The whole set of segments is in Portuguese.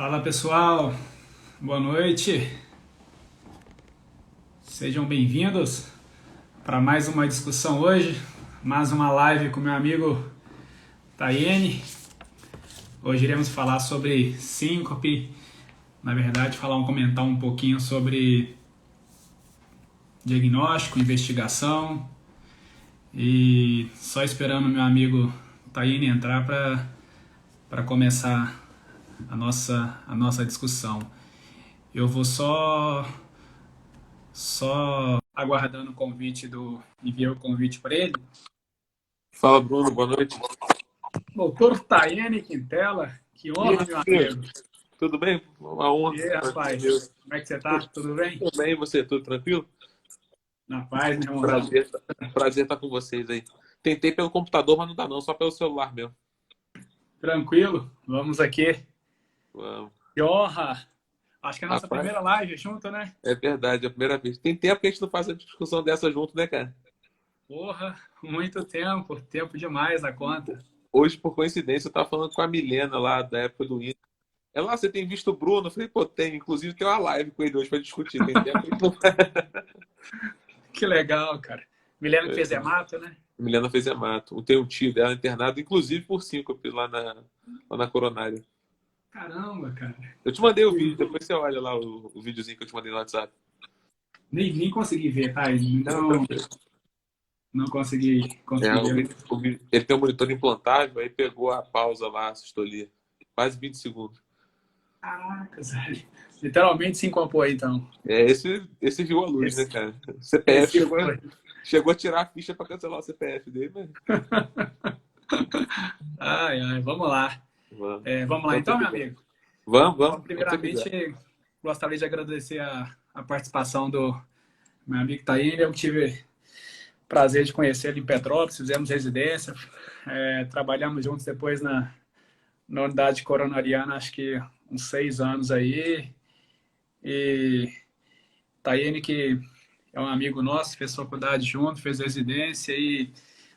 Fala pessoal, boa noite, sejam bem-vindos para mais uma discussão hoje, mais uma live com meu amigo Tayene. Hoje iremos falar sobre síncope, na verdade comentar um pouquinho sobre diagnóstico, investigação e só esperando meu amigo Tayene entrar para começar a nossa discussão. Eu vou só aguardando o convite enviar o convite para ele. Fala, Bruno, boa noite. Doutor Tayene Quintela, que E honra, aí, meu Pedro? amigo. Tudo bem? Uma honra. E aí, rapaz, como é que você tá? Tudo bem? Tudo bem, você? Tudo tranquilo? Na paz, meu irmãozão. Prazer estar com vocês aí. Tentei pelo computador, mas não dá não, só pelo celular mesmo. Tranquilo? Vamos aqui. Vamos. Que honra! Acho que é a nossa Rapaz, primeira live junto, né? é verdade, é a primeira vez. Tem tempo que a gente não faz uma discussão dessa junto, né, cara? Porra, muito tempo, tempo demais a conta. Hoje, por coincidência, eu estava falando com a Milena lá da época do Inter. Ela, você tem visto o Bruno? Eu falei, pô, tem. Inclusive, tem uma live com ele hoje para discutir. Tem tempo que a gente não... Que legal, cara. Milena que fez hemato, né? Milena fez hemato. Tem um tio dela internado, inclusive por síncope lá na coronária. Caramba, cara. Eu te mandei o vídeo, depois você olha lá o videozinho que eu te mandei no WhatsApp. Nem consegui ver, tá? Não, Não, tranquilo. não consegui ver. Ele tem um monitor implantável, aí pegou a pausa lá, a sistolia. Quase 20 segundos. Caraca, velho. Literalmente se incorporou aí, então. É, esse viu a luz, né, Esse, cara? O CPF esse foi. chegou a tirar a ficha para cancelar o CPF dele, mas. Ai, ai, vamos lá. Vamos. Vamos lá Então, então, tudo meu bem. amigo. Vamos, Bom, vamos. Quando você quiser. primeiramente, gostaria de agradecer a participação do meu amigo Taíne. Eu tive o prazer de conhecer ele em Petrópolis, fizemos residência, trabalhamos juntos depois na unidade coronariana, acho que uns 6 anos aí. E Taíne, que é um amigo nosso, fez faculdade junto, fez residência e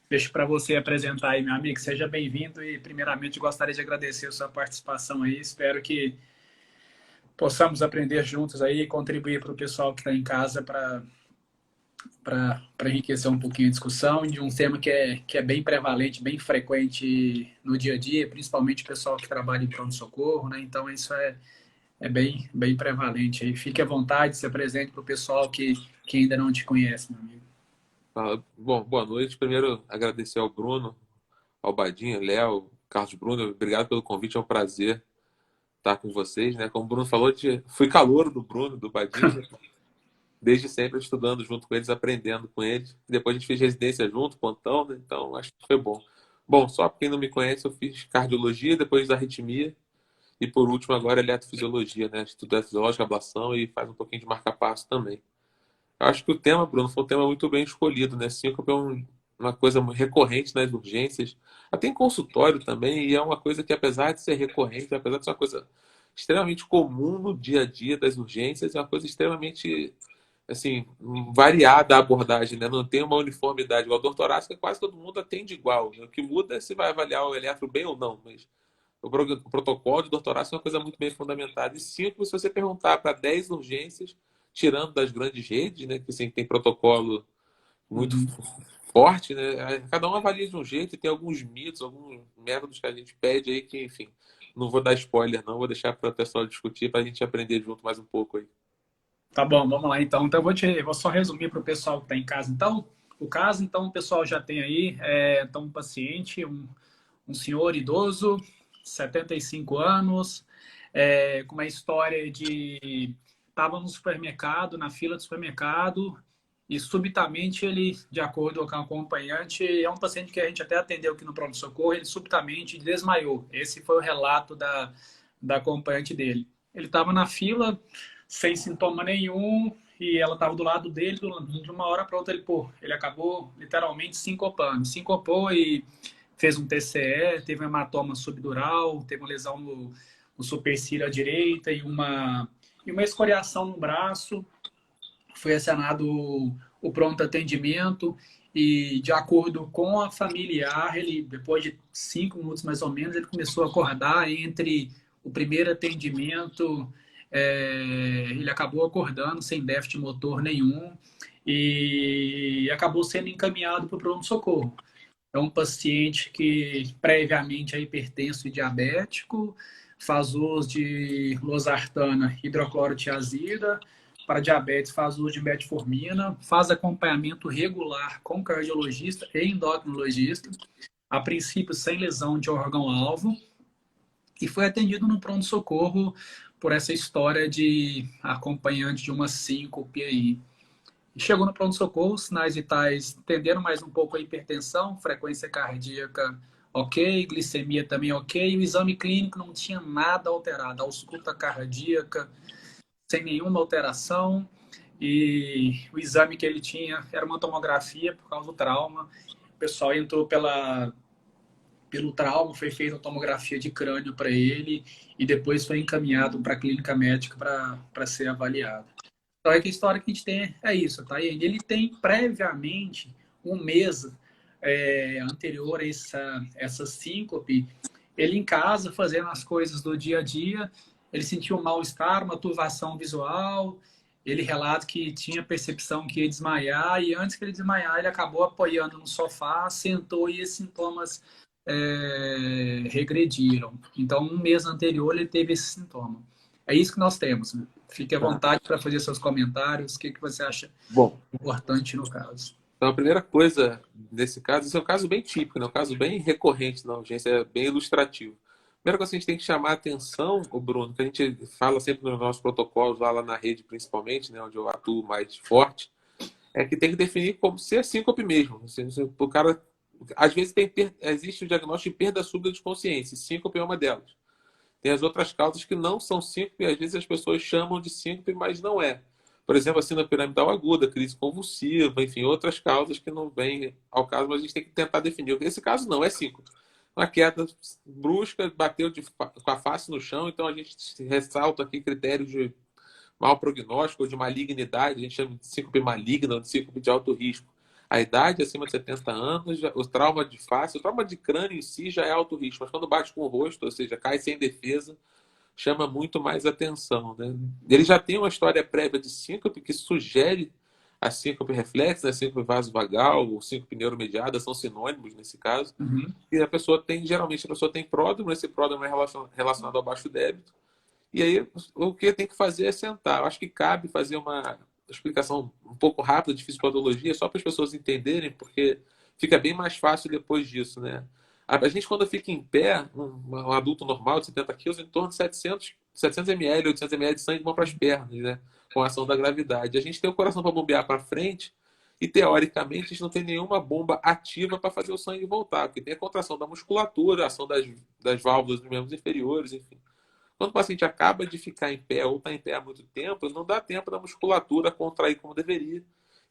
deixo para você apresentar aí, meu amigo. Seja bem-vindo e, primeiramente, gostaria de agradecer a sua participação aí. Espero que possamos aprender juntos aí e contribuir para o pessoal que está em casa para enriquecer um pouquinho a discussão de um tema que é bem prevalente, bem frequente no dia a dia, principalmente o pessoal que trabalha em pronto-socorro, né? Então, isso é bem prevalente aí. Fique à vontade, se apresente para o pessoal que ainda não te conhece, meu amigo. Bom, boa noite. Primeiro, agradecer ao Bruno, ao Badinho, Léo, Carlos Bruno. Obrigado pelo convite, é um prazer estar com vocês, né? Como o Bruno falou, fui calouro do Bruno, do Badinho, desde sempre estudando junto com eles, aprendendo com eles. Depois a gente fez residência junto, pontão, né? Então acho que foi bom. Bom, só para quem não me conhece, eu fiz cardiologia, depois arritmia e por último agora eletrofisiologia, né? Estudo fisiológica, ablação e faz um pouquinho de marca-passo também. Eu acho que o tema, Bruno, foi um tema muito bem escolhido, né? Síncope é uma coisa recorrente nas urgências, até em consultório também, e é uma coisa que, apesar de ser recorrente, apesar de ser uma coisa extremamente comum no dia a dia das urgências, é uma coisa extremamente, assim, variada a abordagem, né? Não tem uma uniformidade. O dor torácica quase todo mundo atende igual, né? O que muda é se vai avaliar o eletro bem ou não, mas o protocolo de dor torácica é uma coisa muito bem fundamentada. E cinco, se você perguntar para 10 urgências, tirando das grandes redes, né, que assim, tem protocolo muito Uhum. forte, né? Cada um avalia de um jeito e tem alguns mitos, alguns métodos que a gente pede aí que, enfim, não vou dar spoiler, não, vou deixar para o pessoal discutir para a gente aprender junto mais um pouco aí. Tá bom, vamos lá então. Então eu vou só resumir para o pessoal que está em casa. Então, o caso, então, o pessoal já tem aí, então, um paciente, um senhor idoso, 75 anos, com uma história de... Estava no supermercado, na fila do supermercado, e subitamente ele, de acordo com o acompanhante, é um paciente que a gente até atendeu aqui no pronto-socorro, ele subitamente desmaiou. Esse foi o relato da acompanhante dele. Ele estava na fila, sem sintoma nenhum, e ela estava do lado dele, de uma hora para outra ele acabou literalmente sincopando. Sincopou e fez um TCE, teve um hematoma subdural, teve uma lesão no supercílio à direita e uma escoriação no braço. Foi acionado o pronto atendimento e, de acordo com a familiar, ele, depois de 5 minutos mais ou menos, ele começou a acordar entre O primeiro atendimento, ele acabou acordando sem déficit motor nenhum e acabou sendo encaminhado para o pronto-socorro. É um paciente que previamente é hipertenso e diabético, faz uso de losartana, hidroclorotiazida, para diabetes faz uso de metformina, faz acompanhamento regular com cardiologista e endocrinologista, a princípio sem lesão de órgão-alvo, e foi atendido no pronto-socorro por essa história de acompanhante de uma síncope aí. Chegou no pronto-socorro, sinais vitais tenderam mais um pouco a hipertensão, frequência cardíaca ok, glicemia também ok, e o exame clínico não tinha nada alterado, a ausculta cardíaca sem nenhuma alteração, e o exame que ele tinha era uma tomografia por causa do trauma. O pessoal entrou pelo trauma, foi feita a tomografia de crânio para ele, e depois foi encaminhado para a clínica médica para ser avaliado. Então, a história que a gente tem é isso, tá? E ele tem previamente um mês anterior a essa síncope, ele em casa, fazendo as coisas do dia a dia, ele sentiu um mal-estar, uma turvação visual, ele relata que tinha percepção que ia desmaiar, e antes que ele desmaiar, ele acabou apoiando no sofá, sentou e esses sintomas regrediram. Então, um mês anterior, ele teve esse sintoma. É isso que nós temos, né? Fique à Tá. vontade para fazer seus comentários. O que você acha Bom, importante no caso? então a primeira coisa nesse caso, esse é um caso bem típico, né? Um caso bem recorrente na urgência, é bem ilustrativo. A primeira coisa que a gente tem que chamar a atenção, o Bruno, que a gente fala sempre nos nossos protocolos, lá na rede principalmente, né, onde eu atuo mais forte, é que tem que definir como se é síncope mesmo. O cara, às vezes existe o diagnóstico de perda súbita de consciência, e síncope é uma delas. Tem as outras causas que não são síncope, e às vezes as pessoas chamam de síncope, mas não é. Por exemplo, a síndrome piramidal aguda, crise convulsiva, enfim, outras causas que não vêm ao caso, mas a gente tem que tentar definir. Esse caso não é síncope. Uma queda brusca, bateu com a face no chão, então a gente ressalta aqui critérios de mau prognóstico ou de malignidade, a gente chama de síncope maligna ou de síncope de alto risco. A idade acima de 70 anos, o trauma de face, o trauma de crânio em si já é alto risco, mas quando bate com o rosto, ou seja, cai sem defesa, chama muito mais atenção. Né? Ele já tem uma história prévia de síncope que sugere a síncope reflexa, a síncope vasovagal, ou síncope neuromediada, são sinônimos nesse caso. Uhum. E geralmente a pessoa tem pródromo, esse pródromo é relacionado ao baixo débito. E aí o que tem que fazer é sentar. Eu acho que cabe fazer uma explicação um pouco rápida de fisiopatologia, só para as pessoas entenderem, porque fica bem mais fácil depois disso, né? A gente, quando fica em pé, um adulto normal de 70 quilos, em torno de 700 ml, 800 ml de sangue vão para as pernas, né? Com a ação da gravidade. A gente tem o coração para bombear para frente e, teoricamente, a gente não tem nenhuma bomba ativa para fazer o sangue voltar, porque tem a contração da musculatura, a ação das válvulas dos membros inferiores, enfim. Quando o paciente acaba de ficar em pé ou está em pé há muito tempo, não dá tempo da musculatura contrair como deveria.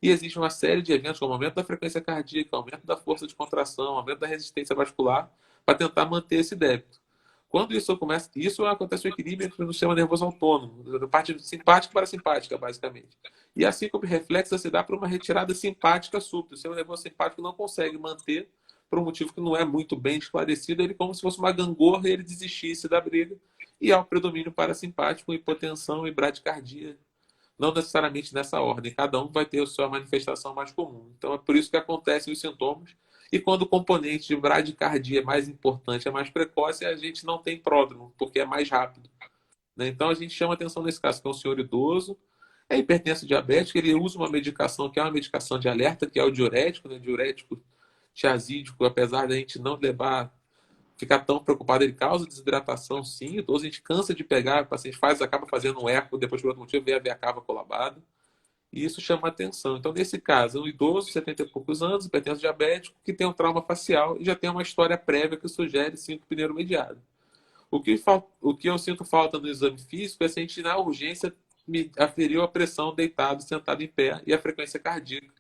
E existe uma série de eventos, como aumento da frequência cardíaca, aumento da força de contração, aumento da resistência vascular, para tentar manter esse débito. Quando isso começa, isso acontece o equilíbrio entre o sistema nervoso autônomo, da parte simpática para simpática, basicamente. E a síncope reflexa se dá para uma retirada simpática súbita. O sistema nervoso simpático não consegue manter, por um motivo que não é muito bem esclarecido, ele como se fosse uma gangorra e ele desistisse da briga. E há o predomínio parasimpático, hipotensão e bradicardia, não necessariamente nessa ordem. Cada um vai ter a sua manifestação mais comum. Então é por isso que acontecem os sintomas. E quando o componente de bradicardia é mais importante, é mais precoce, a gente não tem pródromo, porque é mais rápido. Né? Então a gente chama atenção nesse caso, que é um senhor idoso, é hipertenso diabético, ele usa uma medicação que é uma medicação de alerta, que é o diurético, né? Diurético tiazídico, apesar da gente não levar, ficar tão preocupado, ele causa desidratação, sim. Idoso, a gente cansa de pegar, o paciente acaba fazendo um eco, depois por outro motivo, vê a veia cava colabada. E isso chama atenção. Então, nesse caso, um idoso, 70 e poucos anos, hipertenso diabético, que tem um trauma facial e já tem uma história prévia que sugere síncope neuromediada. O que eu sinto falta no exame físico é se a gente, na urgência, me aferiu a pressão deitado, sentado em pé e a frequência cardíaca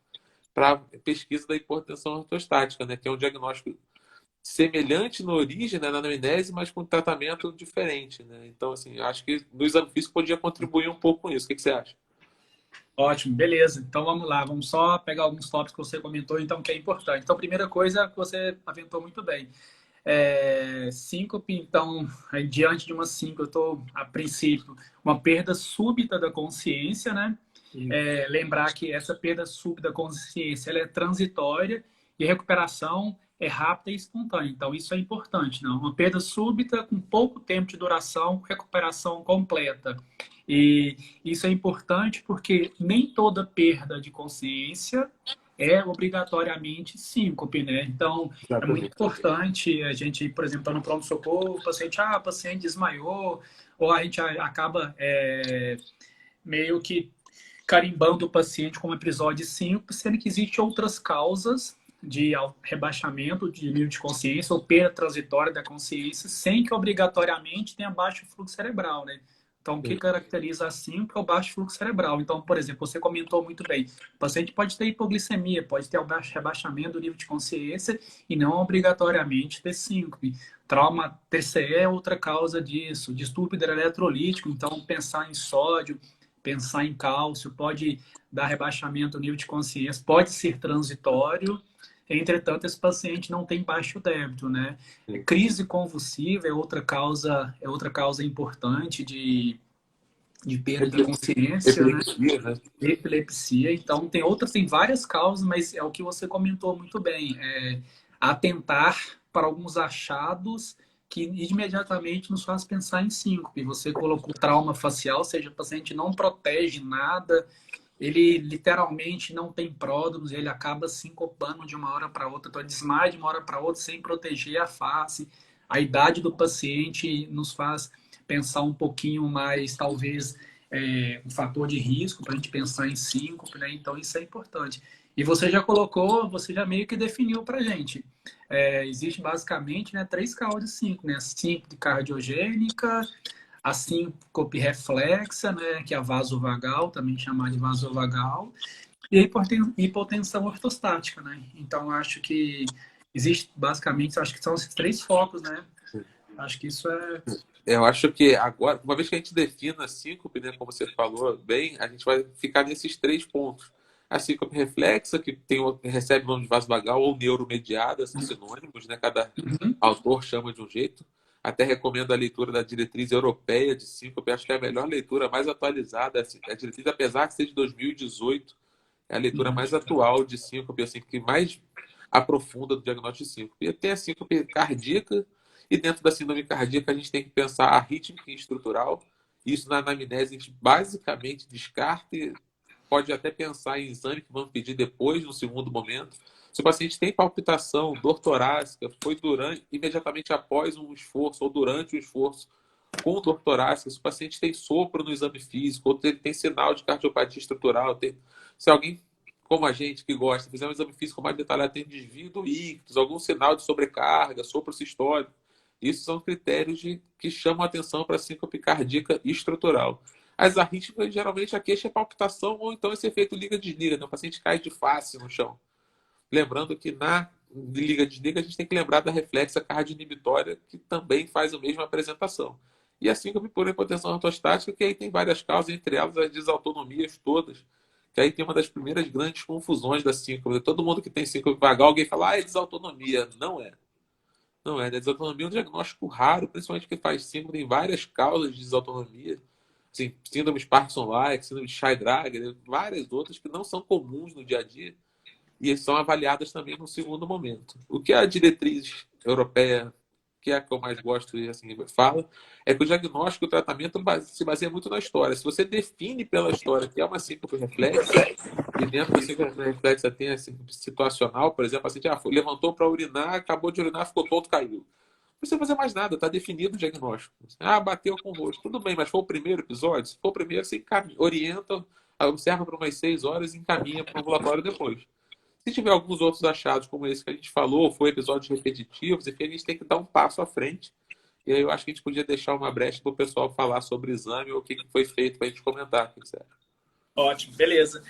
para pesquisa da hipotensão ortostática, né, que é um diagnóstico semelhante na origem, né, na anamnese, mas com tratamento diferente. Né? Então, assim, acho que no exame físico podia contribuir um pouco com isso. O que você acha? Ótimo, beleza. Então vamos lá, vamos só pegar alguns tópicos que você comentou, então, que é importante. Então, primeira coisa que você aventou muito bem. Síncope, então, aí, diante de uma síncope, eu estou, a princípio, uma perda súbita da consciência, né? Lembrar que essa perda súbita da consciência ela é transitória e a recuperação é rápida e espontânea. Então, isso é importante, não? Uma perda súbita com pouco tempo de duração, recuperação completa. E isso é importante porque nem toda perda de consciência é obrigatoriamente síncope, né? Então, é muito Exatamente. importante a gente, por exemplo, tá no pronto-socorro, o paciente desmaiou, ou a gente acaba meio que carimbando o paciente como episódio 5, sendo que existem outras causas de rebaixamento de nível de consciência ou perda transitória da consciência, sem que obrigatoriamente tenha baixo fluxo cerebral, né? Então, o que Sim. caracteriza a 5 é o baixo fluxo cerebral. Então, por exemplo, você comentou muito bem, o paciente pode ter hipoglicemia, pode ter o baixo rebaixamento do nível de consciência e não obrigatoriamente ter síncope. Trauma TCE é outra causa disso, distúrbio hidroeletrolítico, então pensar em sódio, pensar em cálcio, pode dar rebaixamento do nível de consciência, pode ser transitório, entretanto, esse paciente não tem baixo débito, né? Sim. Crise convulsiva é outra causa importante de perda da consciência, né? Epilepsia, né? Epilepsia, então tem várias causas, mas é o que você comentou muito bem, atentar para alguns achados que imediatamente nos faz pensar em síncope. Você colocou trauma facial, ou seja, o paciente não protege nada, ele literalmente não tem pródromos, ele acaba sincopando de uma hora para outra, então desmaia de uma hora para outra sem proteger a face. A idade do paciente nos faz pensar um pouquinho mais, talvez, um fator de risco para a gente pensar em síncope, né? Então isso é importante. E você já colocou, você já meio que definiu para a gente. Existe basicamente, né, três causas de síncope, né? A síncope cardiogênica, a síncope reflexa, né, que é a vasovagal, também chamada de vasovagal, e a hipotensão ortostática, né? Então, acho que existe, basicamente, acho que são esses três focos, né? Acho que isso é... Eu acho que agora, uma vez que a gente defina a síncope, né, como você falou bem, a gente vai ficar nesses três pontos. A síncope reflexa, que recebe o nome de vasovagal ou neuromediada, são sinônimos, né? Cada Uhum. autor chama de um jeito. Até recomendo a leitura da diretriz europeia de síncope, acho que é a melhor leitura, mais atualizada. A diretriz, apesar de ser de 2018, é a leitura Uhum. mais atual de síncope, assim, que mais aprofunda do diagnóstico de síncope. E tem a síncope cardíaca, e dentro da síndrome cardíaca a gente tem que pensar a rítmica e estrutural. Isso na anamnese a gente basicamente descarta e pode até pensar em exame que vamos pedir depois, no segundo momento. Se o paciente tem palpitação, dor torácica, foi imediatamente após um esforço ou durante o esforço com dor torácica, se o paciente tem sopro no exame físico, ou ele tem sinal de cardiopatia estrutural, se alguém como a gente que gosta, fizer um exame físico mais detalhado, tem desvio do ictus, algum sinal de sobrecarga, sopro sistólico, isso são critérios que chamam a atenção para a síncope cardíaca estrutural. As arrítmias, geralmente, a queixa é palpitação ou então esse efeito liga-desliga, né? O paciente cai de face no chão. Lembrando que na liga-desliga a gente tem que lembrar da reflexa cardioinibitória, que também faz a mesma apresentação. E a síncope por hipotensão ortostática, que aí tem várias causas, entre elas as desautonomias todas, que aí tem uma das primeiras grandes confusões da síncope. Todo mundo que tem síncope vagal, alguém fala, é desautonomia. Não é. Não é, né? Desautonomia é um diagnóstico raro, principalmente que faz síndrome, tem várias causas de desautonomia. Assim, síndrome de Parkinson-like, síndrome de Shy-Drager, várias outras que não são comuns no dia a dia e são avaliadas também no segundo momento. O que a diretriz europeia, que é a que eu mais gosto e assim fala, é que o diagnóstico e o tratamento se baseia muito na história. Se você define pela história que é uma síncope reflexa, e dentro da síncope reflexa tem a síncope situacional, por exemplo, a paciente levantou para urinar, acabou de urinar, ficou tonto, caiu. Não precisa fazer mais nada, está definido o diagnóstico. Bateu com o rosto. Tudo bem, mas foi o primeiro episódio? Se for o primeiro, você orienta, observa por umas 6 horas e encaminha para o ambulatório depois. Se tiver alguns outros achados, como esse que a gente falou, foi episódios repetitivos, enfim, a gente tem que dar um passo à frente. E aí eu acho que a gente podia deixar uma brecha para o pessoal falar sobre o exame ou o que foi feito para a gente comentar. O que você acha? Ótimo, beleza.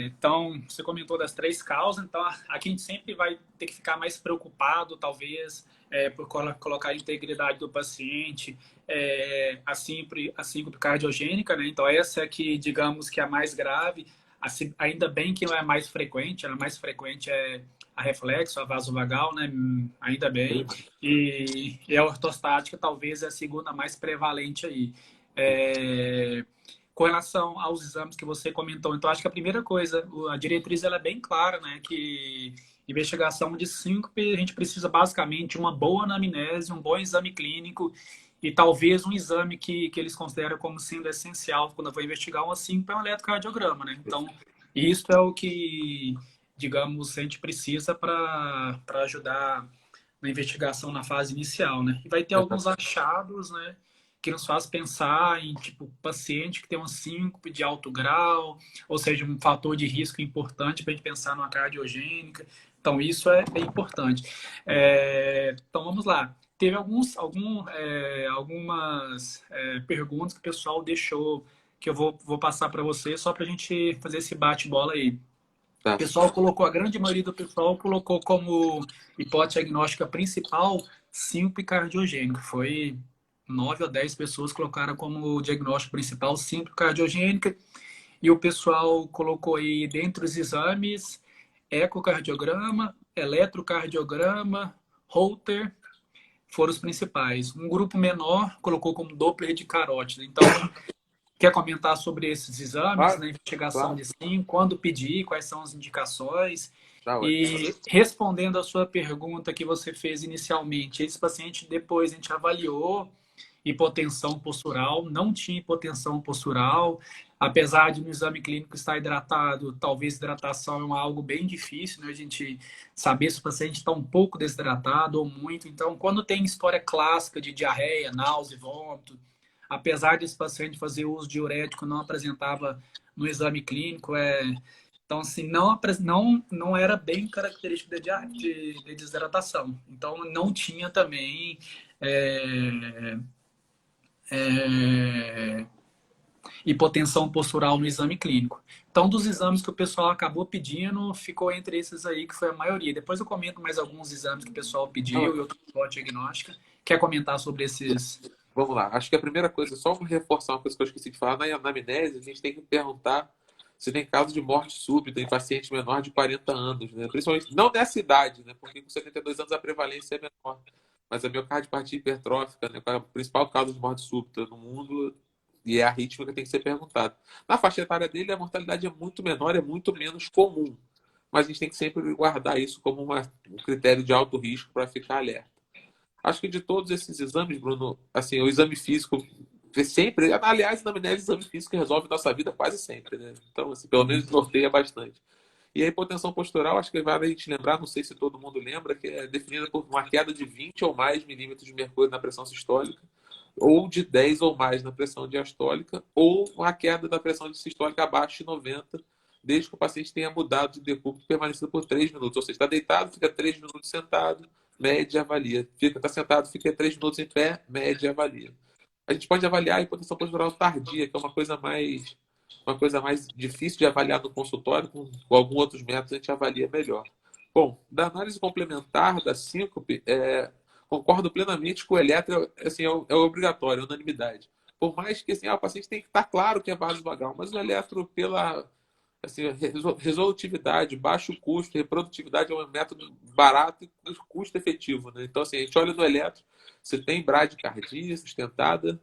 Então, você comentou das três causas, então aqui a gente sempre vai ter que ficar mais preocupado, talvez, por colocar a integridade do paciente, a síncope cardiogênica, né? Então, essa é que, digamos, que é a mais grave. Ainda bem que não é mais frequente, ela mais frequente é a reflexo, a vasovagal, né? Ainda bem. E a ortostática talvez é a segunda mais prevalente aí. Com relação aos exames que você comentou, então acho que a primeira coisa, a diretriz ela é bem clara, né? Que investigação de síncope, a gente precisa basicamente de uma boa anamnese, um bom exame clínico e talvez um exame que eles consideram como sendo essencial quando eu vou investigar uma síncope é um eletrocardiograma, né? Então, isso é o que, digamos, a gente precisa para ajudar na investigação na fase inicial, né? E vai ter alguns achados, né? Que nos faz pensar em, tipo, paciente que tem uma síncope de alto grau, ou seja, um fator de risco importante para a gente pensar numa cardiogênica. Então, isso é importante. Então, vamos lá. Teve algumas perguntas que o pessoal deixou, que eu vou passar para você, só para a gente fazer esse bate-bola aí. O Tá. pessoal colocou, a grande maioria do pessoal colocou como hipótese diagnóstica principal síncope cardiogênico. Foi 9 ou 10 pessoas colocaram como diagnóstico principal síncope cardiogênica. E o pessoal colocou aí, dentre os exames, ecocardiograma, eletrocardiograma, Holter, foram os principais. Um grupo menor colocou como Doppler de carótida. Então, quer comentar sobre esses exames, Claro, na investigação claro. de sim, quando pedir, quais são as indicações? Tá ótimo. E respondendo a sua pergunta que você fez inicialmente, esse paciente depois a gente avaliou hipotensão postural, não tinha hipotensão postural, apesar de no exame clínico estar hidratado, talvez hidratação é algo bem difícil, né? A gente saber se o paciente está um pouco desidratado ou muito. Então, quando tem história clássica de diarreia, náusea, vômito, apesar desse paciente fazer uso de diurético, não apresentava no exame clínico, então, assim, não era bem característico de desidratação. Então, não tinha também hipotensão postural no exame clínico. Então, dos exames que o pessoal acabou pedindo, ficou entre esses aí, que foi a maioria. Depois eu comento mais alguns exames que o pessoal pediu e outra hipótese diagnóstica. Quer comentar sobre esses? Vamos lá. Acho que a primeira coisa, só vou reforçar uma coisa que eu esqueci de falar, na anamnese, a gente tem que perguntar se tem caso de morte súbita em paciente menor de 40 anos, né? Principalmente, não nessa idade, né? Porque com 72 anos a prevalência é menor. Mas a miocardiopatia hipertrófica, né? É a principal causa de morte súbita no mundo e é a arrítmica que tem que ser perguntada. Na faixa etária dele, a mortalidade é muito menor, é muito menos comum. Mas a gente tem que sempre guardar isso como um critério de alto risco para ficar alerta. Acho que de todos esses exames, Bruno, assim, o exame físico sempre, aliás, na anamnese, o exame físico resolve nossa vida quase sempre, né? Então, assim, pelo menos norteia bastante. E a hipotensão postural, acho que vale a gente lembrar, não sei se todo mundo lembra, que é definida por uma queda de 20 ou mais milímetros de mercúrio na pressão sistólica, ou de 10 ou mais na pressão diastólica, ou uma queda da pressão sistólica abaixo de 90, desde que o paciente tenha mudado de decúbito e permanecido por 3 minutos. Ou seja, está deitado, fica 3 minutos sentado, média, avalia. Está sentado, fica 3 minutos em pé, média, avalia. A gente pode avaliar a hipotensão postural tardia, que é uma coisa mais difícil de avaliar no consultório, com alguns outros métodos a gente avalia melhor. Bom, da análise complementar da síncope, concordo plenamente que o eletro assim, é obrigatório, é unanimidade. Por mais que assim, o paciente tem que estar claro que é vasovagal, mas o eletro, pela assim, resolutividade, baixo custo, reprodutividade é um método barato e custo efetivo. Né? Então, assim, a gente olha no eletro, se tem bradicardia sustentada,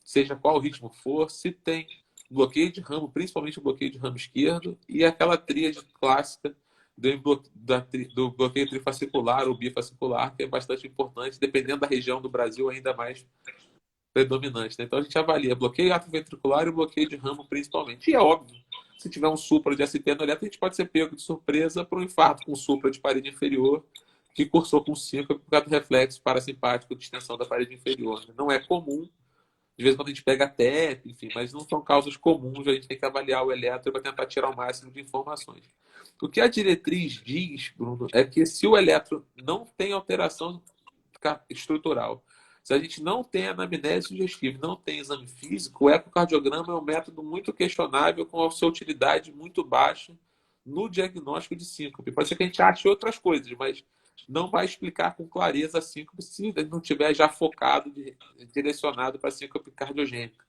seja qual o ritmo for, se tem bloqueio de ramo, principalmente o bloqueio de ramo esquerdo, e aquela tríade clássica do bloqueio trifascicular ou bifascicular, que é bastante importante, dependendo da região do Brasil, ainda mais predominante. Né? Então a gente avalia bloqueio atrioventricular e bloqueio de ramo principalmente. E é óbvio, se tiver um supra de ST no eletro, a gente pode ser pego de surpresa por um infarto com supra de parede inferior que cursou com 5 por causa do reflexo parasimpático de extensão da parede inferior. Né? Não é comum, de vez em quando a gente pega TEP, enfim, mas não são causas comuns, a gente tem que avaliar o eletro para tentar tirar o máximo de informações. O que a diretriz diz, Bruno, é que se o eletro não tem alteração estrutural, se a gente não tem anamnese sugestiva, não tem exame físico, o ecocardiograma é um método muito questionável, com a sua utilidade muito baixa no diagnóstico de síncope. Pode ser que a gente ache outras coisas, mas não vai explicar com clareza a síncope se não tiver já focado, direcionado para a síncope cardiogênica.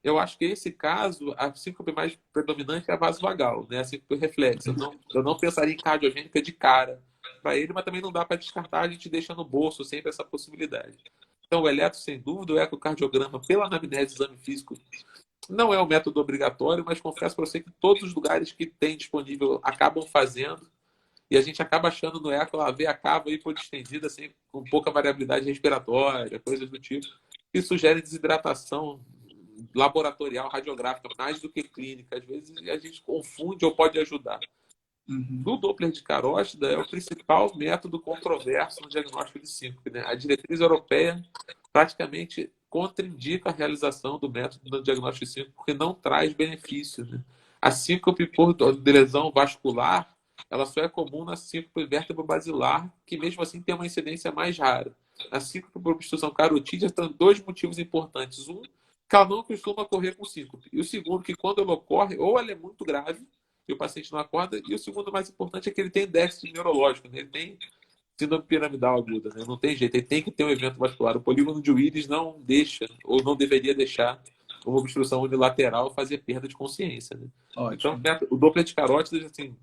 eu acho que esse caso, a síncope mais predominante é a vasovagal, né? A síncope reflexa. Eu não pensaria em cardiogênica de cara para ele, mas também não dá para descartar, a gente deixa no bolso sempre essa possibilidade. Então, o eletro, sem dúvida, o ecocardiograma pela anamnese, exame físico, não é um método obrigatório, mas confesso para você que todos os lugares que tem disponível acabam fazendo, e a gente acaba achando no eco a veia cava hipodistendida, assim, com pouca variabilidade respiratória, coisas do tipo, que sugerem desidratação laboratorial, radiográfica, mais do que clínica. Às vezes a gente confunde ou pode ajudar. Uhum. O Doppler de carótida é o principal método controverso no diagnóstico de síncope, né? A diretriz europeia praticamente contraindica a realização do método no diagnóstico de síncope porque não traz benefício, né? A síncope por lesão vascular, ela só é comum na síncope vértebro-basilar, que mesmo assim tem uma incidência mais rara. A síncope por obstrução carotídea tem dois motivos importantes. Um, que ela não costuma ocorrer com síncope. E o segundo, que quando ela ocorre, ou ela é muito grave, e o paciente não acorda. E o segundo mais importante é que ele tem déficit neurológico, né? Ele tem síndrome piramidal aguda, né? Não tem jeito, ele tem que ter um evento vascular. O polígono de Willis não deixa, ou não deveria deixar, uma obstrução unilateral fazer perda de consciência, né? Então, Ótimo. o Doppler de carótidas, assim,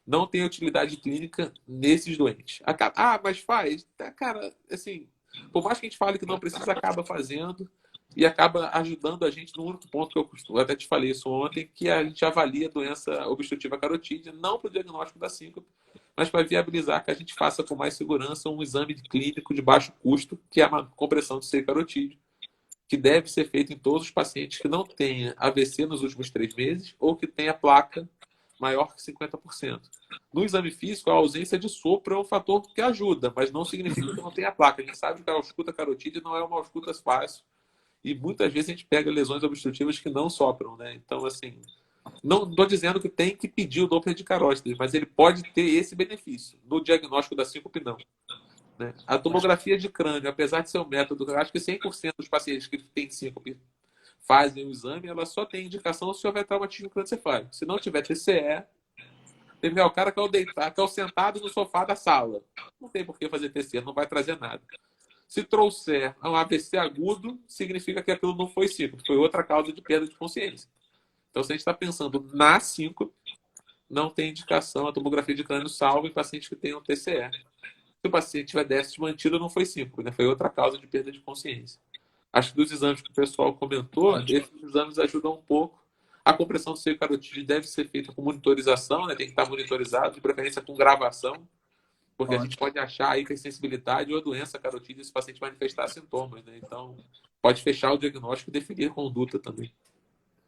não tem utilidade clínica nesses doentes. Ah, mas faz? Cara, assim, por mais que a gente fale que não precisa, acaba fazendo e acaba ajudando a gente no único ponto que eu até te falei isso ontem, que a gente avalia a doença obstrutiva carotídea, não para o diagnóstico da síncope, mas para viabilizar que a gente faça com mais segurança um exame clínico de baixo custo, que é a compressão de seio carotídeo, que deve ser feito em todos os pacientes que não tenham AVC nos últimos 3 meses ou que tenha placa maior que 50%. No exame físico, a ausência de sopro é um fator que ajuda, mas não significa que não tenha placa. A gente sabe que a ausculta carotídea não é uma ausculta fácil e muitas vezes a gente pega lesões obstrutivas que não sopram, né? Então, assim, não estou dizendo que tem que pedir o Doppler de carótidas, mas ele pode ter esse benefício. No diagnóstico da síncope, não. Né? A tomografia de crânio, apesar de ser um método, eu acho que 100% dos pacientes que têm síncope fazem o exame, ela só tem indicação se houver traumatismo crânioencefálico. Se não tiver TCE, teve o cara que é o sentado no sofá da sala. Não tem por que fazer TCE, não vai trazer nada. Se trouxer um AVC agudo, significa que aquilo não foi síncope, foi outra causa de perda de consciência. Então, se a gente está pensando na síncope, não tem indicação a tomografia de crânio salvo em pacientes que tenham TCE. Se o paciente tiver déficit mantido, não foi síncope, né? Foi outra causa de perda de consciência. Acho que dos exames que o pessoal comentou, Ótimo. esses exames ajudam um pouco. A compressão do seio carotídeo deve ser feita com monitorização, né? Tem que estar monitorizado, de preferência com gravação, porque a gente Ótimo. pode achar a hipersensibilidade ou a doença carotídea se o paciente manifestar sintomas, né? Então, pode fechar o diagnóstico e definir conduta também.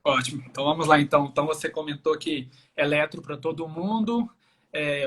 Ótimo. Então vamos lá, então. Então você comentou que eletro para todo mundo.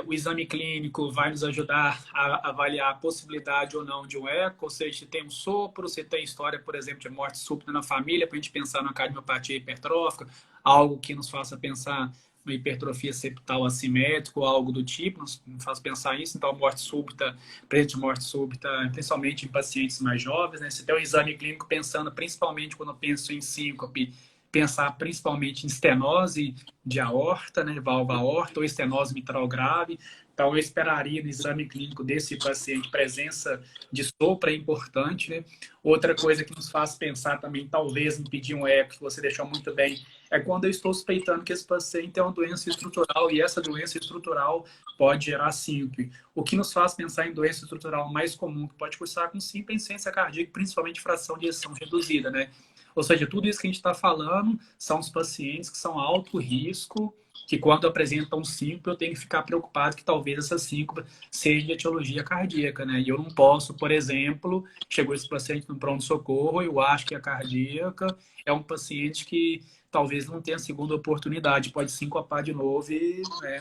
O exame clínico vai nos ajudar a avaliar a possibilidade ou não de um eco, ou seja, se tem um sopro, se tem história, por exemplo, de morte súbita na família, para a gente pensar na cardiomiopatia hipertrófica, algo que nos faça pensar uma hipertrofia septal assimétrica ou algo do tipo, nos faz pensar isso. Então, morte súbita, preço de morte súbita, principalmente em pacientes mais jovens, né? Se tem um exame clínico pensando, principalmente quando eu penso em síncope, pensar principalmente em estenose de aorta, né, válvula aorta ou estenose mitral grave. Então, eu esperaria no exame clínico desse paciente presença de sopro é importante, né? Outra coisa que nos faz pensar também, talvez, em pedir um eco, que você deixou muito bem, é quando eu estou suspeitando que esse paciente tem uma doença estrutural e essa doença estrutural pode gerar síncope. O que nos faz pensar em doença estrutural mais comum, que pode cursar com síncope, é insuficiência cardíaca, principalmente fração de ejeção reduzida, né? Ou seja, tudo isso que a gente está falando são os pacientes que são alto risco, que quando apresentam síncope, eu tenho que ficar preocupado que talvez essa síncope seja de etiologia cardíaca, né? E eu não posso, por exemplo, chegou esse paciente no pronto-socorro, eu acho que é cardíaca, é um paciente que talvez não tenha segunda oportunidade, pode sincopar de novo e, né?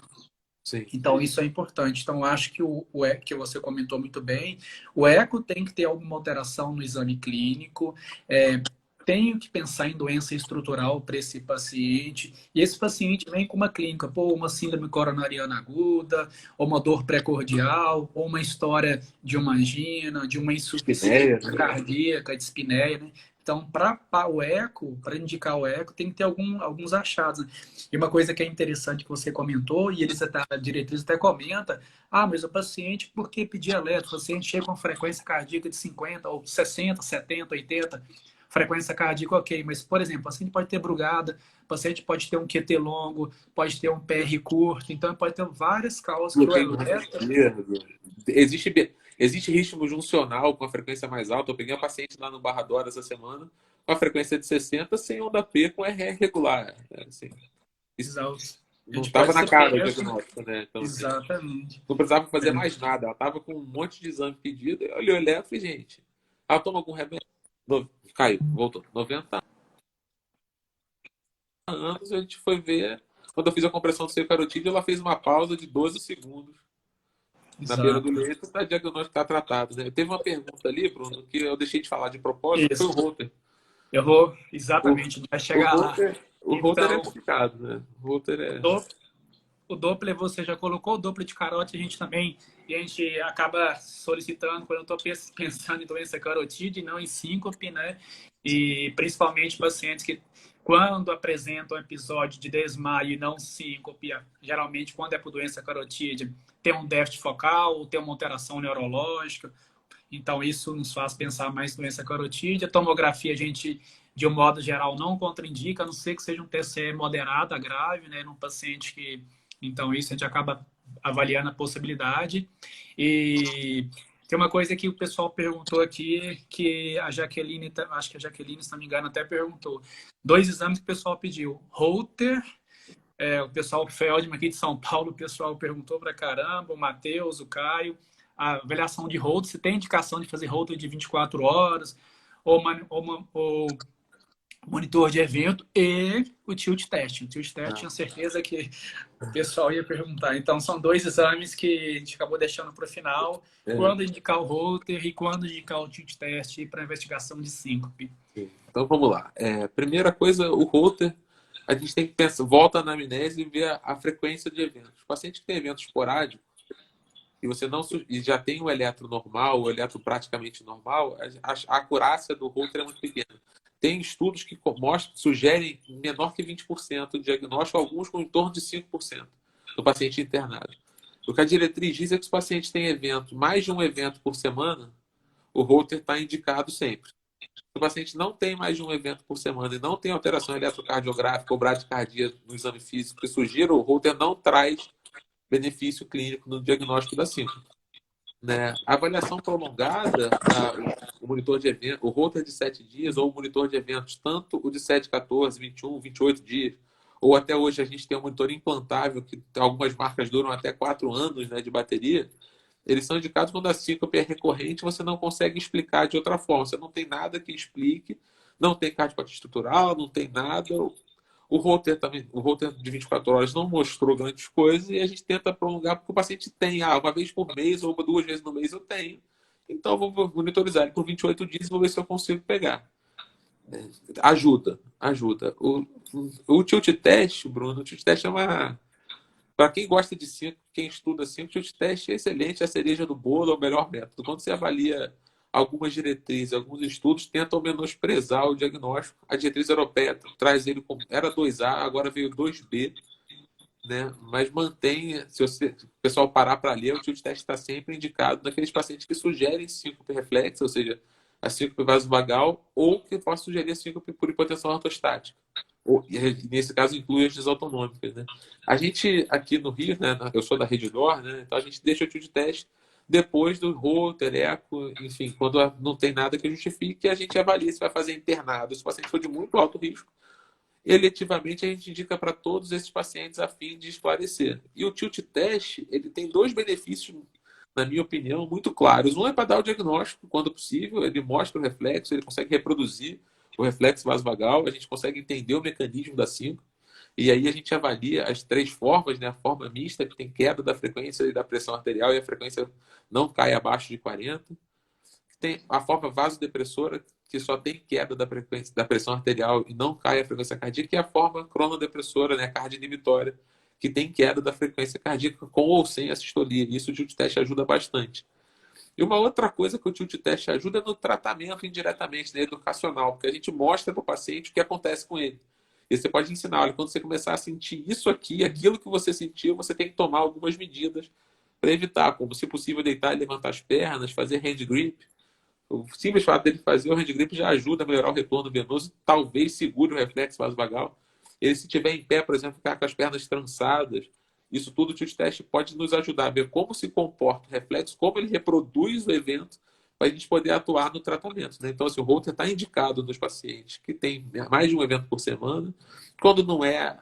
Sim. Então, isso é importante. Então, acho que o eco que você comentou muito bem, o eco tem que ter alguma alteração no exame clínico, tenho que pensar em doença estrutural para esse paciente, e esse paciente vem com uma clínica, uma síndrome coronariana aguda, ou uma dor pré-cordial, ou uma história de uma angina, de uma insuficiência Espinéia, né? cardíaca, de espinéia, né? Então, para o eco, para indicar o eco, tem que ter alguns achados, né? E uma coisa que é interessante que você comentou, e eles até, a diretriz até comenta, mas o paciente, por que pedir eletro? O paciente chega com frequência cardíaca de 50, ou 60, 70, 80. frequência cardíaca, ok, mas, por exemplo, o paciente pode ter brugada, o paciente pode ter um QT longo, pode ter um PR curto, então pode ter várias causas que o Bloqueio no ramo eletro... esquerdo. Existe ritmo juncional com a frequência mais alta. Eu peguei uma paciente lá no Barra Dora essa semana com a frequência de 60 sem onda P com RR regular. Assim, isso Exato. A não gente estava pode na ser cara o preso, diagnóstico, né? Então, assim, exatamente. não precisava É. fazer mais nada. Ela estava com um monte de exame pedido. Eu olhei o eletro e, gente, ela toma algum remédio? Caiu, voltou. 90 anos, a gente foi ver. Quando eu fiz a compressão do seio carotídeo, ela fez uma pausa de 12 segundos na beira do Exato. leito para diagnosticar tratado. Né? Teve uma pergunta ali, Bruno, que eu deixei de falar de propósito, que foi o Isso. Holter. Eu vou, O, exatamente, vai o chegar lá. Holter, o Holter é Então, complicado, né? O Holter o é. Doppler, o Doppler você já colocou, o Doppler de carote a gente também, e a gente acaba solicitando quando eu estou pensando em doença carotídea e não em síncope, né? E principalmente pacientes que, quando apresentam episódio de desmaio e não síncope, geralmente quando é por doença carotídea, tem um déficit focal, tem uma alteração neurológica. Então, isso nos faz pensar mais em doença carotídea. Tomografia, a gente, de um modo geral, não contraindica, a não ser que seja um TCE moderado a grave, né, num paciente que... Então, isso a gente acaba avaliando a possibilidade. E tem uma coisa que o pessoal perguntou aqui, que a Jaqueline, acho que a Jaqueline, se não me engano, até perguntou. 2 exames que o pessoal pediu. Holter, o pessoal, o Feldman aqui de São Paulo, o pessoal perguntou pra caramba, o Matheus, o Caio, a avaliação de Holter, se tem indicação de fazer Holter de 24 horas, ou monitor de evento, e o tilt test. O tilt test tinha certeza que o pessoal ia perguntar. Então, são 2 exames que a gente acabou deixando para o final, É, quando indicar o Holter e quando indicar o tilt test para investigação de síncope. então vamos lá. Primeira coisa, o Holter, a gente tem que pensar, volta na anamnese e ver a frequência de eventos. O paciente que tem evento esporádico, e você não e já tem o eletro normal, o eletro praticamente normal, a acurácia do Holter é muito pequena. Tem estudos que mostram, sugerem menor que 20% de diagnóstico, alguns com em torno de 5% do paciente internado. O que a diretriz diz é que se o paciente tem evento, mais de um evento por semana, o Holter está indicado sempre. Se o paciente não tem mais de um evento por semana e não tem alteração eletrocardiográfica ou bradicardia no exame físico que sugira, o Holter não traz benefício clínico no diagnóstico da síndrome. Né? A avaliação prolongada, o monitor de eventos, o Holter de 7 dias ou o monitor de eventos, tanto o de 7, 14, 21, 28 dias, ou até hoje a gente tem um monitor implantável, que algumas marcas duram até 4 anos, né, de bateria, eles são indicados quando a síncope é recorrente, você não consegue explicar de outra forma. Você não tem nada que explique, não tem cardiopatia estrutural, não tem nada. O Holter também, o Holter de 24 horas não mostrou grandes coisas e a gente tenta prolongar porque o paciente tem, uma vez por mês ou 2 vezes no mês eu tenho. Então eu vou monitorizar ele por 28 dias e vou ver se eu consigo pegar. Ajuda, ajuda. O tilt test, Bruno, o tilt test é uma... Para quem gosta de 5, quem estuda 5, o tilt test é excelente, é a cereja do bolo, é o melhor método. Quando você avalia algumas diretrizes, alguns estudos tentam menosprezar o diagnóstico. A diretriz europeia traz ele como era 2A, agora veio 2B, né? Mas mantém, se o pessoal parar para ler, o tilt test está sempre indicado naqueles pacientes que sugerem síncope reflexa, ou seja, a síncope vasovagal, ou que possa sugerir a síncope por hipotensão ortostática. E nesse caso inclui as desautonômicas, né? A gente aqui no Rio, né? Eu sou da Redditor, né? Então a gente deixa o tilt test depois do Holter, eco, enfim, quando não tem nada que justifique, a gente avalia se vai fazer internado. Se o paciente for de muito alto risco, eletivamente a gente indica para todos esses pacientes a fim de esclarecer. E o tilt test, ele tem 2 benefícios, na minha opinião, muito claros. Um é para dar o diagnóstico quando possível, ele mostra o reflexo, ele consegue reproduzir o reflexo vasovagal, a gente consegue entender o mecanismo da síncope. E aí a gente avalia as 3 formas, né? A forma mista, que tem queda da frequência e da pressão arterial e a frequência não cai abaixo de 40. Tem a forma vasodepressora, que só tem queda da frequência da pressão arterial e não cai a frequência cardíaca, e a forma cronodepressora, né? Cardioinibitória, que tem queda da frequência cardíaca com ou sem a sistolia. Isso o tilt test ajuda bastante. E uma outra coisa que o tilt test ajuda é no tratamento indiretamente, né, educacional, porque a gente mostra para o paciente o que acontece com ele. E você pode ensinar, olha, quando você começar a sentir isso aqui, aquilo que você sentiu, você tem que tomar algumas medidas para evitar, como se possível deitar e levantar as pernas, fazer hand grip, O simples fato dele fazer o hand grip já ajuda a melhorar o retorno venoso, talvez segure o reflexo vasovagal. Ele, se estiver em pé, por exemplo, ficar com as pernas trançadas, isso tudo o tilt test pode nos ajudar a ver como se comporta o reflexo, como ele reproduz o evento, para a gente poder atuar no tratamento. Né? Então, assim, o Holter está indicado nos pacientes que têm mais de um evento por semana. Quando não é,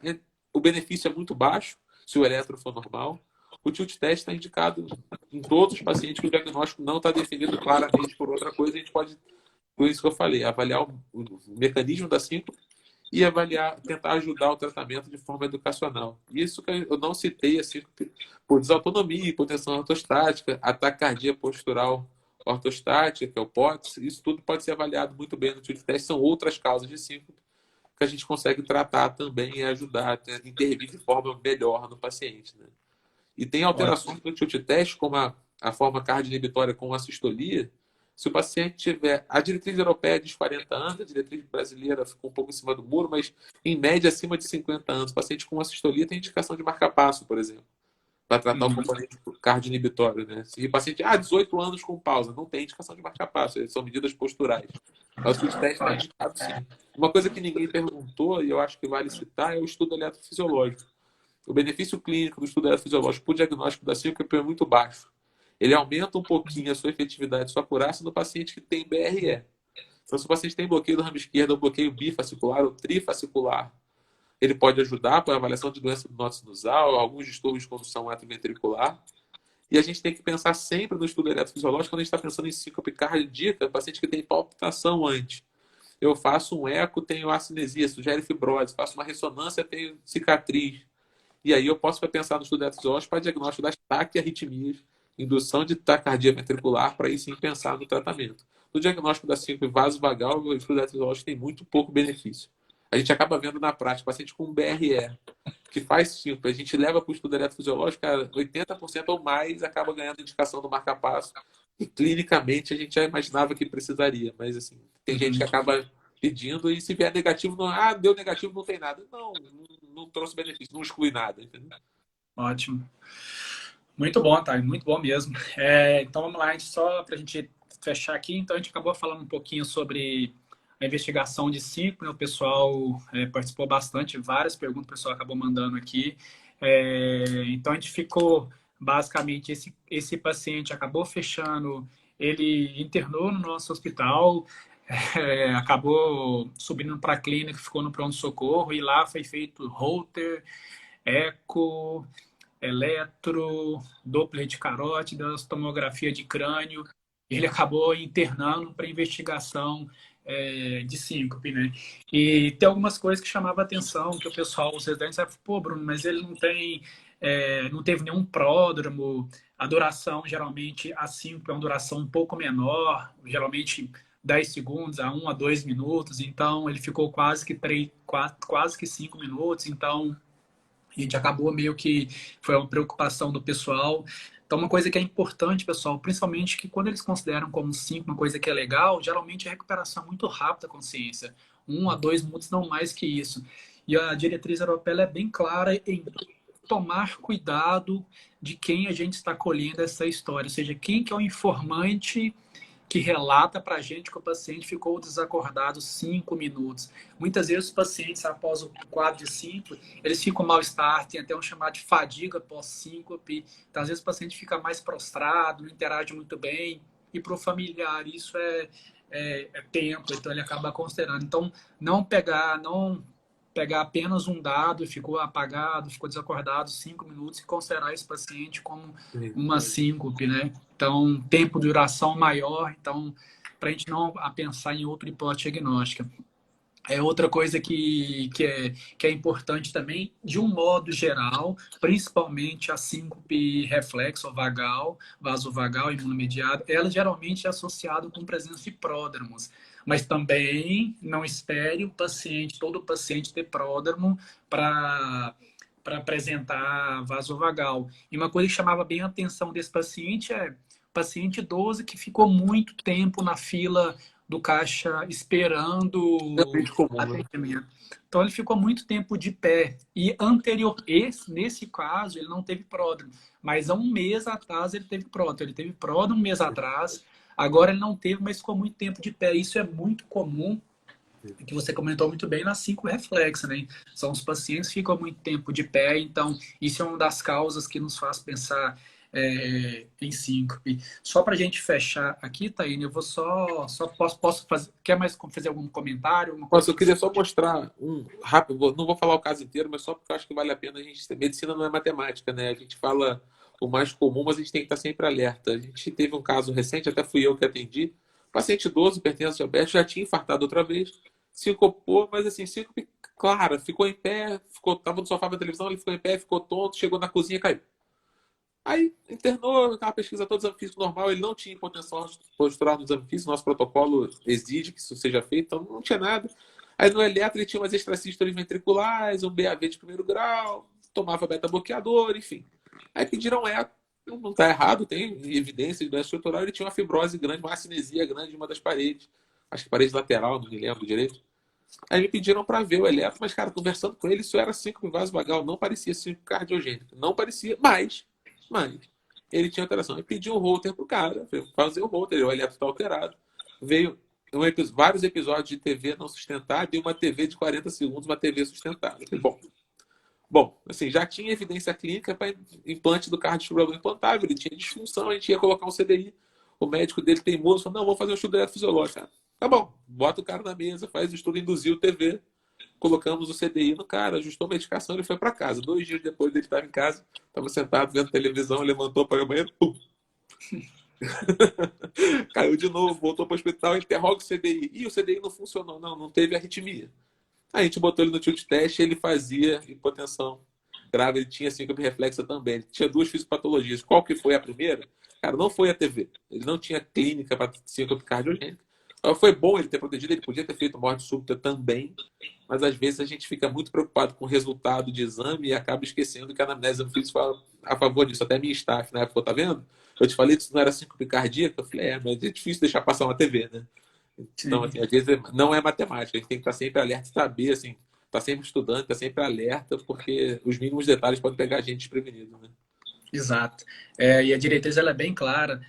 o benefício é muito baixo, se o eletro for normal. O tilt test está indicado em todos os pacientes que o diagnóstico não está definido claramente por outra coisa. A gente pode, por isso que eu falei, avaliar o mecanismo da síncope e avaliar, tentar ajudar o tratamento de forma educacional. Isso que eu não citei, assim, por desautonomia, hipotensão ortostática, ataque cardíaco postural ortostática, que é o POTS, isso tudo pode ser avaliado muito bem no tilt test, são outras causas de síncope que a gente consegue tratar também e ajudar a intervir de forma melhor no paciente. Né? E tem alterações no tilt test, como a forma cardio-inibitória com a sistolia. Se o paciente tiver... A diretriz europeia diz 40 anos, a diretriz brasileira ficou um pouco em cima do muro, mas em média acima de 50 anos. O paciente com assistolia tem indicação de marca-passo, por exemplo, para tratar o componente cardio-inibitório. Né? Se o paciente, 18 anos com pausa, não tem indicação de marca-passo, são medidas posturais. Mas o tilt test está indicado sim. Uma coisa que ninguém perguntou, e eu acho que vale citar, é o estudo eletrofisiológico. O benefício clínico do estudo eletrofisiológico para o diagnóstico da síncope é muito baixo. Ele aumenta um pouquinho a sua efetividade, sua acurácia no paciente que tem BRE. Então, se o paciente tem bloqueio do ramo esquerdo, ou bloqueio bifascicular ou trifascicular, ele pode ajudar para a avaliação de doença do nó sinusal, alguns distúrbios de condução atrioventricular. E a gente tem que pensar sempre no estudo eletrofisiológico quando a gente está pensando em síncope cardíaca, paciente que tem palpitação antes. Eu faço um eco, tenho acinesia, sugere fibrose, faço uma ressonância, tenho cicatriz. E aí eu posso pensar no estudo eletrofisiológico para diagnóstico das taquiarritmias, indução de taquicardia ventricular, para aí sim pensar no tratamento. No diagnóstico da síncope vasovagal, o estudo eletrofisiológico tem muito pouco benefício. A gente acaba vendo na prática, paciente com BRE, que faz síncope, a gente leva para o estudo eletrofisiológico, 80% ou mais acaba ganhando indicação do marca-passo. E clinicamente a gente já imaginava que precisaria, mas assim, tem gente que acaba pedindo e se vier negativo, não, deu negativo, não tem nada. Não trouxe benefício, não exclui nada, entendeu? Ótimo. Muito bom, tá? Muito bom mesmo. Então vamos lá, só para a gente fechar aqui. Então a gente acabou falando um pouquinho sobre a investigação de síncope, né? O pessoal participou bastante, várias perguntas o pessoal acabou mandando aqui. Então a gente ficou, basicamente, esse paciente acabou fechando, ele internou no nosso hospital, acabou subindo para a clínica, ficou no pronto-socorro e lá foi feito Holter, eco, eletro, Doppler de carótida, tomografia de crânio. Ele acabou internando para investigação de síncope, né? E tem algumas coisas que chamavam a atenção, que o pessoal, os residentes, pô, Bruno, mas ele não teve nenhum pródromo, a duração, geralmente, a síncope é uma duração um pouco menor, geralmente 10 segundos a 1 a 2 minutos, então ele ficou quase que 5 minutos, então a gente acabou meio que foi uma preocupação do pessoal. Então, uma coisa que é importante, pessoal, principalmente que quando eles consideram como 5 uma coisa que é legal, geralmente a recuperação é muito rápida da consciência. 1 a 2 minutos, não mais que isso. E a diretriz europeia é bem clara em tomar cuidado de quem a gente está colhendo essa história. Ou seja, quem que é o informante que relata para a gente que o paciente ficou desacordado 5 minutos. Muitas vezes os pacientes, após o quadro de síncope, eles ficam mal-estar, tem até um chamado de fadiga pós-síncope. Então, às vezes o paciente fica mais prostrado, não interage muito bem. E para o familiar isso é tempo, então ele acaba considerando. Então, não pegar apenas um dado e ficou apagado, ficou desacordado 5 minutos e considerar esse paciente como uma síncope, né? Então, tempo de duração maior, então, para a gente não pensar em outra hipótese diagnóstica. Outra coisa que é importante também, de um modo geral, principalmente a síncope reflexo vagal, vasovagal, imunomediada, ela geralmente é associada com presença de pródromos. Mas também não espere todo paciente ter pródromo para apresentar vasovagal. E uma coisa que chamava bem a atenção desse paciente é paciente idoso que ficou muito tempo na fila do caixa esperando atendimento. Então ele ficou muito tempo de pé. E nesse caso, ele não teve pródromo. Mas há um mês atrás ele teve pródromo. Ele teve pródromo um mês atrás, Agora ele não teve, mas ficou muito tempo de pé. Isso é muito comum, que você comentou muito bem, na síncrope-reflexa, né? São os pacientes que ficam muito tempo de pé, então isso é uma das causas que nos faz pensar em síncope. Só para a gente fechar aqui, Taíne, eu vou só posso fazer. Quer mais fazer algum comentário? Alguma coisa Nossa, eu que você. queria só mostrar um rápido, não vou falar o caso inteiro, mas só porque eu acho que vale a pena a gente. Medicina não é matemática, né? A gente fala o mais comum, mas a gente tem que estar sempre alerta. A gente teve um caso recente, até fui eu que atendi. Paciente idoso, hipertenso, diabetes, já tinha infartado outra vez, sincopou, mas assim, síncope clara, ficou em pé, tava no sofá da televisão, ele ficou em pé, ficou tonto, chegou na cozinha e caiu. Aí internou, aquela pesquisa todo exame físico normal, ele não tinha hipotensão postural no exame físico, nosso protocolo exige que isso seja feito, então não tinha nada. Aí no eletro ele tinha umas extracístoles ventriculares, um BAV de primeiro grau, tomava beta-bloqueador, enfim. Aí pediram eco, não está errado, tem evidência de doença estrutural, ele tinha uma fibrose grande, uma acinesia grande em uma das paredes, acho que parede lateral, não me lembro direito. Aí me pediram para ver o eletro, mas cara, conversando com ele, isso era síncope vasovagal, não parecia síncope cardiogênica, não parecia, mas ele tinha alteração. E pediu um holter pro cara, fazer o holter, o eletro está alterado. Veio vários episódios de TV não sustentada e uma TV de 40 segundos, uma TV sustentada. Bom, assim, já tinha evidência clínica para implante do cardiofibrador implantável, ele tinha disfunção, a gente ia colocar um CDI. O médico dele teimoso falou, não, vou fazer um estudo eletrofisiológico. Tá bom, bota o cara na mesa, faz o estudo, induziu TV, colocamos o CDI no cara, ajustou a medicação, ele foi para casa. 2 dias depois ele estava em casa, estava sentado vendo televisão, levantou para o banheiro, pum, caiu de novo, voltou para o hospital, interroga o CDI. E o CDI não funcionou, não teve arritmia. Aí a gente botou ele no tilt teste, ele fazia hipotensão grave, ele tinha síncope reflexa também. Ele tinha 2 fisiopatologias. Qual que foi a primeira? Cara, não foi a TV. Ele não tinha clínica para síncope cardiogênica. Foi bom ele ter protegido, ele podia ter feito morte súbita também, mas às vezes a gente fica muito preocupado com o resultado de exame e acaba esquecendo que a anamnese eu fiz a favor disso. Até minha staff na época, tá vendo? Eu te falei que isso não era síncope cardíaca. Eu falei, mas é difícil deixar passar uma TV, né? Então, Sim. assim, às vezes não é matemática, a gente tem que estar sempre alerta e saber, assim, estar sempre estudando, estar sempre alerta, porque os mínimos detalhes podem pegar a gente desprevenido, né? Exato. E a diretriz ela é bem clara.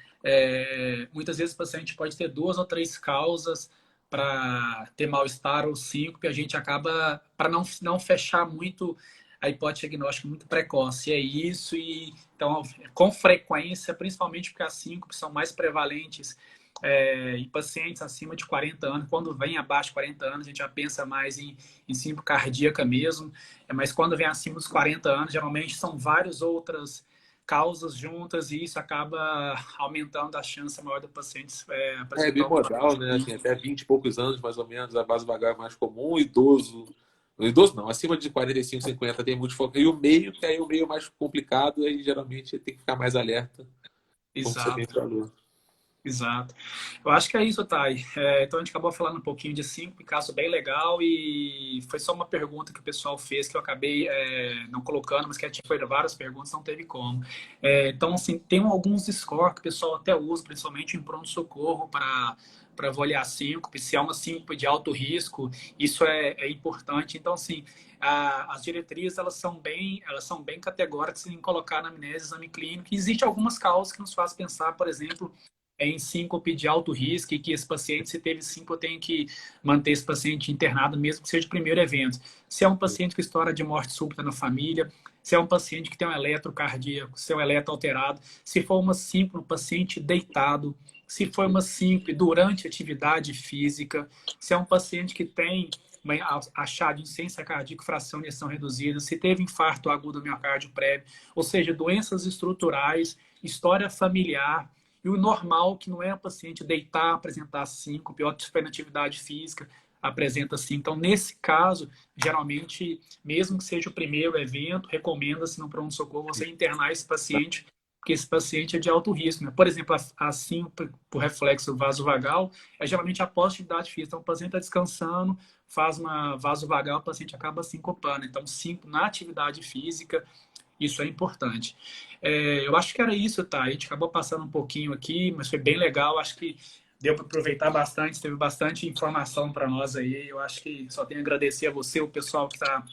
Muitas vezes o paciente pode ter 2 ou 3 causas para ter mal-estar ou síncope, a gente acaba, para não fechar muito a hipótese diagnóstica muito precoce. É isso, e então, com frequência, principalmente porque as síncopes são mais prevalentes em pacientes acima de 40 anos. Quando vem abaixo de 40 anos, a gente já pensa mais em síncope cardíaca mesmo, mas quando vem acima dos 40 anos, geralmente são várias outras causas juntas e isso acaba aumentando a chance maior do paciente É apresentar um bimodal, né? Assim, até 20 e poucos anos, mais ou menos, a base vagal é mais comum, o idoso não, acima de 45, 50 tem multifocal. E o meio, que aí é o meio mais complicado, aí geralmente tem que ficar mais alerta, como você bem exato. falou. Exato. Eu acho que é isso, Thay. Então a gente acabou falando um pouquinho de cinco, caso bem legal, e foi só uma pergunta que o pessoal fez que eu acabei não colocando, mas que foi várias perguntas, não teve como. Então, assim, tem alguns scores que o pessoal até usa, principalmente em pronto-socorro, para avaliar síncope. Se é uma síncope de alto risco, isso é importante. Então, assim, as diretrizes elas são bem categóricas em colocar na amnese, exame clínico. E existem algumas causas que nos fazem pensar, por exemplo, em síncope de alto risco e que esse paciente, se teve síncope, tem que manter esse paciente internado, mesmo que seja o primeiro evento. Se é um paciente com história de morte súbita na família, se é um paciente que tem um eletrocardíaco, se é um eletro alterado, se for uma síncope no paciente deitado, se for uma síncope durante atividade física, se é um paciente que tem achado de insuficiência cardíaca, fração de ejeção reduzida, se teve infarto agudo do miocárdio prévio, ou seja, doenças estruturais, história familiar, e o normal, que não é o paciente deitar, apresentar síncope, ou se for atividade física, apresenta sim. Então, nesse caso, geralmente, mesmo que seja o primeiro evento, recomenda-se no pronto-socorro você internar esse paciente, porque esse paciente é de alto risco. Né? Por exemplo, a síncope por reflexo vasovagal é geralmente após atividade física. Então, o paciente está descansando, faz uma vasovagal, o paciente acaba sincopando. Então, síncope na atividade física, isso é importante. Eu acho que era isso, tá? A gente acabou passando um pouquinho aqui, mas foi bem legal. Acho que deu para aproveitar bastante, teve bastante informação para nós aí. Eu acho que só tenho a agradecer a você, o pessoal que está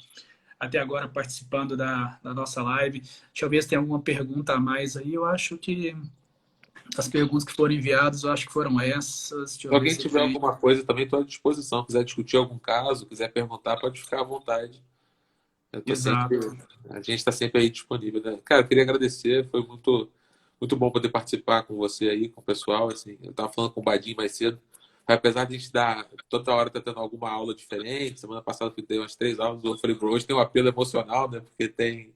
até agora participando da nossa live. Deixa eu ver se tem alguma pergunta a mais aí. Eu acho que as perguntas que foram enviadas, eu acho que foram essas. Deixa Se eu ver alguém se tiver tem. alguma coisa, também estou à disposição. Quiser discutir algum caso, quiser perguntar, pode ficar à vontade. Eu tô sempre, Exato. a gente está sempre aí disponível, né? Cara, eu queria agradecer, foi muito bom poder participar com você aí, com o pessoal, assim. Eu estava falando com o Badinho mais cedo. Apesar de a gente dar, toda hora tá tendo alguma aula diferente, semana passada eu dei umas 3 aulas, eu falei, bro, hoje tem um apelo emocional, né? Porque tem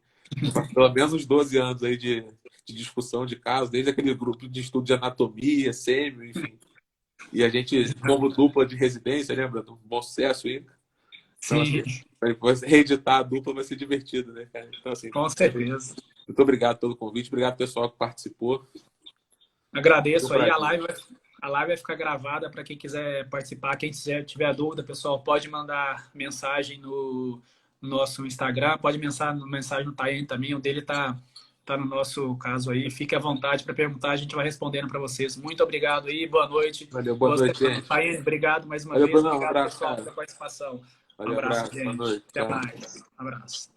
pelo menos uns 12 anos aí de discussão de casos, desde aquele grupo de estudo de anatomia, sêmio, enfim. E a gente, como dupla de residência, lembra? Um bom sucesso aí. Então, Sim, assim, reeditar a dupla vai ser divertido, né, cara? Então, assim, com certeza. muito obrigado pelo convite, obrigado pessoal que participou. Foi um Agradeço aí. prazer. A live vai ficar gravada para quem quiser participar. Quem tiver dúvida, pessoal, pode mandar mensagem no nosso Instagram. Pode mensagem no Tayane também. O dele tá no nosso caso aí. Fique à vontade para perguntar. A gente vai respondendo para vocês. Muito obrigado aí. Boa noite. Valeu, boa Boa noite, semana. gente. Tayane, obrigado mais uma Valeu, vez. Bruno, um Obrigado, abraço, pessoal, cara. pela participação. Um Valeu, abraço, abraço, boa gente. noite, Até tchau. mais. Um abraço.